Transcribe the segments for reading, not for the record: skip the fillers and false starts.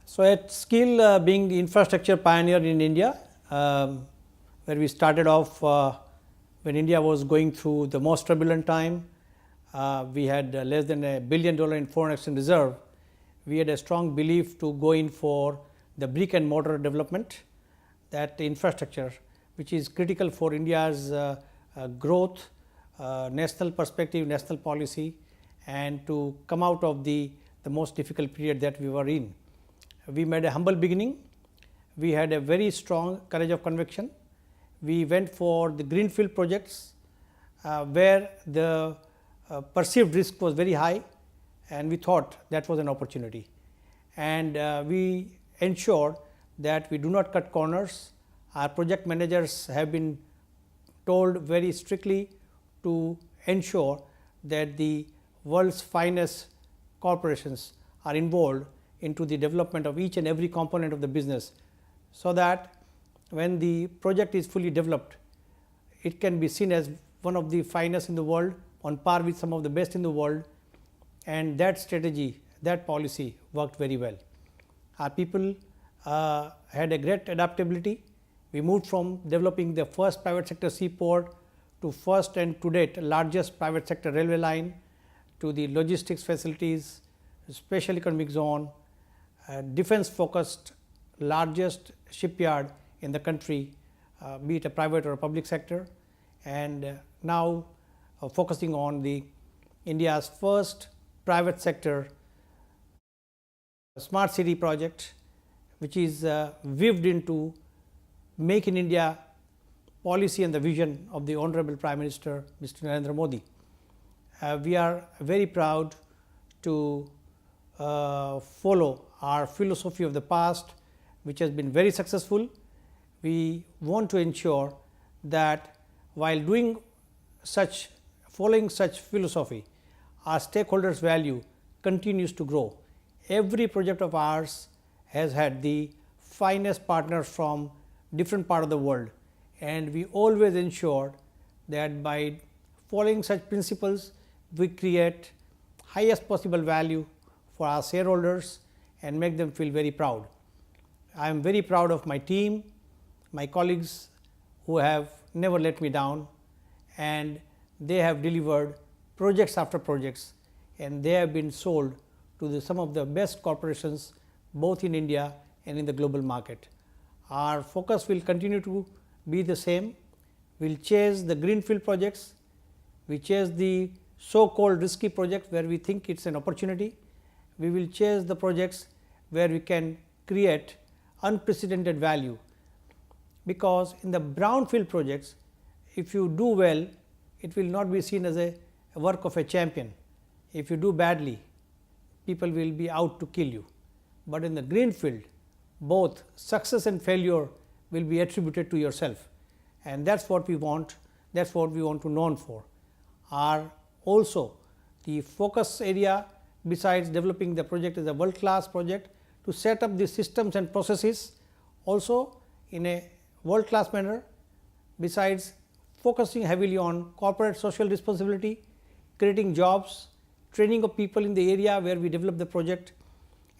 So, at Skil being the infrastructure pioneer in India, where we started off when India was going through the most turbulent time, we had less than $1 billion in foreign exchange reserve. We had a strong belief to go in for the brick and mortar development, that infrastructure which is critical for India's growth, national perspective, national policy, and to come out of the most difficult period that we were in. We made a humble beginning. We had a very strong courage of conviction. We went for the greenfield projects where the perceived risk was very high, and we thought that was an opportunity. And we ensured that we do not cut corners. Our project managers have been told very strictly to ensure that the world's finest corporations are involved into the development of each and every component of the business, so that when the project is fully developed, it can be seen as one of the finest in the world, on par with some of the best in the world, and that strategy, that policy worked very well. Our people had a great adaptability. We moved from developing the first private sector seaport to first and to date largest private sector railway line, to the logistics facilities, special economic zone, defense focused largest shipyard in the country, be it a private or a public sector, and now focusing on the India's first private sector smart city project, which is weaved into Make in India policy and the vision of the Honorable Prime Minister Mr. Narendra Modi. We are very proud to follow our philosophy of the past, which has been very successful. We want to ensure that while doing such, following such philosophy, our stakeholders' value continues to grow. Every project of ours has had the finest partners from different part of the world, and we always ensured that by following such principles, we create highest possible value for our shareholders and make them feel very proud. I am very proud of my team, my colleagues who have never let me down, and they have delivered projects after projects, and they have been sold to some of the best corporations both in India and in the global market. Our focus will continue to be the same. We will chase the greenfield projects, we chase the so called risky projects where we think it is an opportunity. We will chase the projects where we can create unprecedented value, because in the brownfield projects, if you do well, it will not be seen as a work of a champion. If you do badly, people will be out to kill you, but in the greenfield, both success and failure will be attributed to yourself, and that is what we want, that is what we want to known for. Our also the focus area, besides developing the project as a world class project, to set up the systems and processes also in a world class manner, besides focusing heavily on corporate social responsibility, creating jobs, training of people in the area where we develop the project,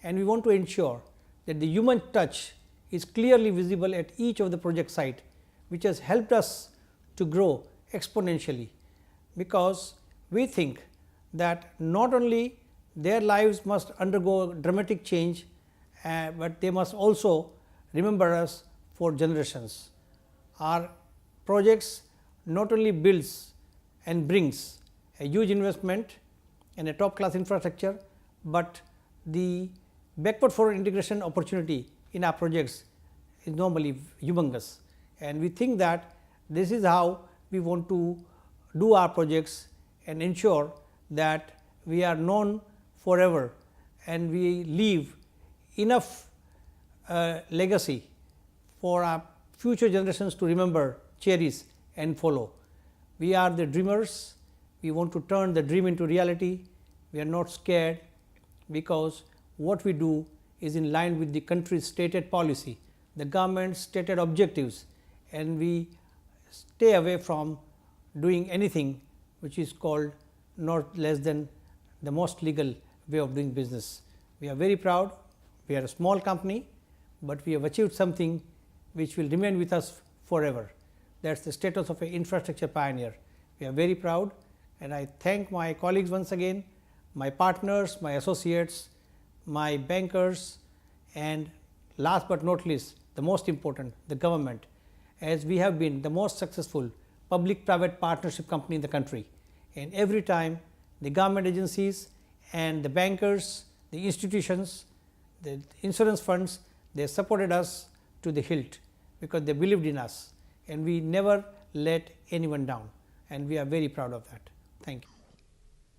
and we want to ensure that the human touch is clearly visible at each of the project site, which has helped us to grow exponentially, because we think that not only their lives must undergo dramatic change, but they must also remember us for generations. Our projects not only builds and brings a huge investment and a top class infrastructure, but the backward forward integration opportunity in our projects is normally humongous, and we think that this is how we want to do our projects and ensure that we are known forever and we leave enough legacy for our future generations to remember, cherish and follow. We are the dreamers. We want to turn the dream into reality. We are not scared, because what we do is in line with the country's stated policy, the government's stated objectives, and we stay away from doing anything which is called not less than the most legal way of doing business. We are very proud We are a small company, but we have achieved something which will remain with us forever. That is the status of an infrastructure pioneer. We are very proud, and I thank my colleagues once again, my partners, my associates, my bankers, and last but not least, the most important, the government, as we have been the most successful public private partnership company in the country. And every time the government agencies and the bankers, the institutions, the insurance funds, they supported us to the hilt, because they believed in us, and we never let anyone down, and we are very proud of that. Thank you.